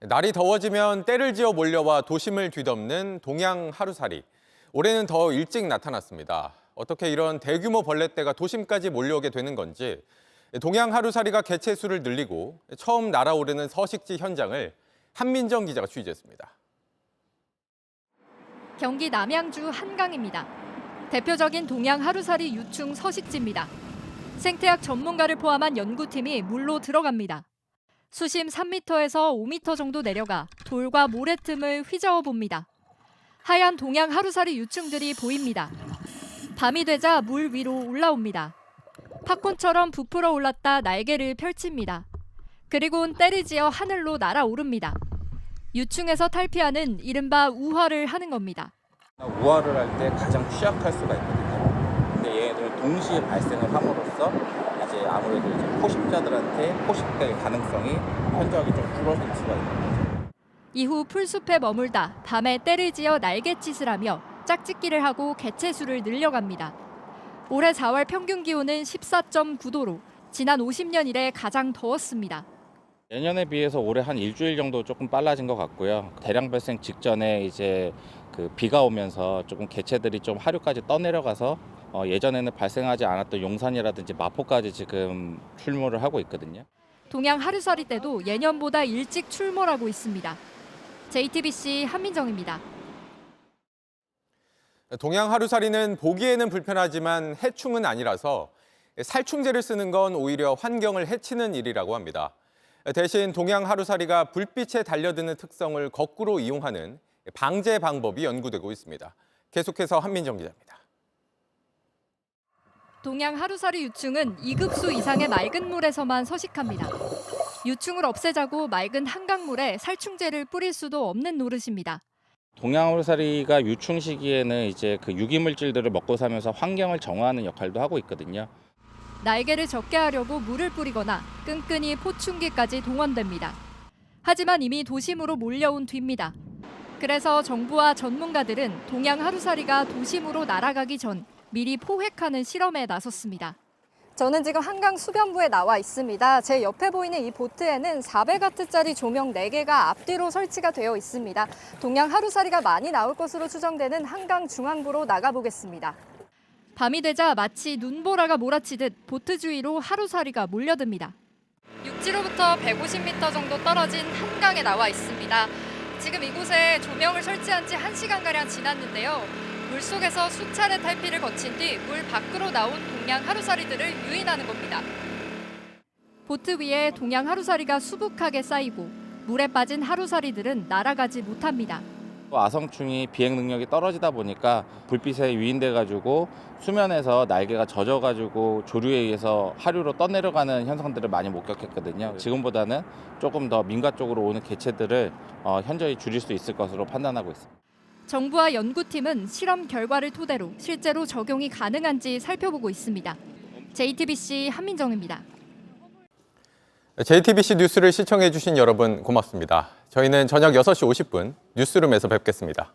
날이 더워지면 때를 지어 몰려와 도심을 뒤덮는 동양 하루살이. 올해는 더 일찍 나타났습니다. 어떻게 이런 대규모 벌레떼가 도심까지 몰려오게 되는 건지 동양 하루살이가 개체수를 늘리고 처음 날아오르는 서식지 현장을 한민정 기자가 취재했습니다. 경기 남양주 한강입니다. 대표적인 동양 하루살이 유충 서식지입니다. 생태학 전문가를 포함한 연구팀이 물로 들어갑니다. 수심 3m에서 5m 정도 내려가 돌과 모래 틈을 휘저어 봅니다. 하얀 동양 하루살이 유충들이 보입니다. 밤이 되자 물 위로 올라옵니다. 팝콘처럼 부풀어 올랐다 날개를 펼칩니다. 그리고는 때를 지어 하늘로 날아오릅니다. 유충에서 탈피하는 이른바 우화를 하는 겁니다. 우화를 할 때 가장 취약할 수가 있거든요. 근데 얘네들 동시에 발생을 함으로써 이제 아무래도 이제 포식자들한테 포식될 가능성이 현저하게 좀 줄어들 수가 있는 거죠. 이후 풀숲에 머물다 밤에 때를 지어 날갯짓을 하며 짝짓기를 하고 개체수를 늘려갑니다. 올해 4월 평균 기온은 14.9도로 지난 50년 이래 가장 더웠습니다. 예년에 비해서 올해 한 일주일 정도 조금 빨라진 것 같고요. 대량 발생 직전에 이제 그 비가 오면서 조금 개체들이 좀 하류까지 떠내려가서 예전에는 발생하지 않았던 용산이라든지 마포까지 지금 출몰을 하고 있거든요. 동양 하루살이 때도 예년보다 일찍 출몰하고 있습니다. JTBC 한민정입니다. 동양 하루살이는 보기에는 불편하지만 해충은 아니라서 살충제를 쓰는 건 오히려 환경을 해치는 일이라고 합니다. 대신 동양 하루살이가 불빛에 달려드는 특성을 거꾸로 이용하는 방제 방법이 연구되고 있습니다. 계속해서 한민정 기자입니다. 동양 하루살이 유충은 2급수 이상의 맑은 물에서만 서식합니다. 유충을 없애자고 맑은 한강물에 살충제를 뿌릴 수도 없는 노릇입니다. 동양 하루살이가 유충 시기에는 이제 그 유기물질들을 먹고 사면서 환경을 정화하는 역할도 하고 있거든요. 날개를 적게 하려고 물을 뿌리거나 끈끈이 포충기까지 동원됩니다. 하지만 이미 도심으로 몰려온 뒤입니다. 그래서 정부와 전문가들은 동양 하루살이가 도심으로 날아가기 전 미리 포획하는 실험에 나섰습니다. 저는 지금 한강 수변부에 나와 있습니다. 제 옆에 보이는 이 보트에는 400와트짜리 조명 4개가 앞뒤로 설치가 되어 있습니다. 동양 하루살이가 많이 나올 것으로 추정되는 한강 중앙부로 나가보겠습니다. 밤이 되자 마치 눈보라가 몰아치듯 보트 주위로 하루살이가 몰려듭니다. 육지로부터 150m 정도 떨어진 한강에 나와 있습니다. 지금 이곳에 조명을 설치한 지 1시간가량 지났는데요. 물속에서 수차례 탈피를 거친 뒤 물 밖으로 나온 동양 하루살이들을 유인하는 겁니다. 보트 위에 동양 하루살이가 수북하게 쌓이고 물에 빠진 하루살이들은 날아가지 못합니다. 아성충이 비행 능력이 떨어지다 보니까 불빛에 유인돼 가지고 수면에서 날개가 젖어 가지고 조류에 의해서 하류로 떠내려가는 현상들을 많이 목격했거든요. 지금보다는 조금 더 민가 쪽으로 오는 개체들을 현저히 줄일 수 있을 것으로 판단하고 있습니다. 정부와 연구팀은 실험 결과를 토대로 실제로 적용이 가능한지 살펴보고 있습니다. JTBC 한민정입니다. JTBC 뉴스를 시청해 주신 여러분 고맙습니다. 저희는 저녁 6시 50분 뉴스룸에서 뵙겠습니다.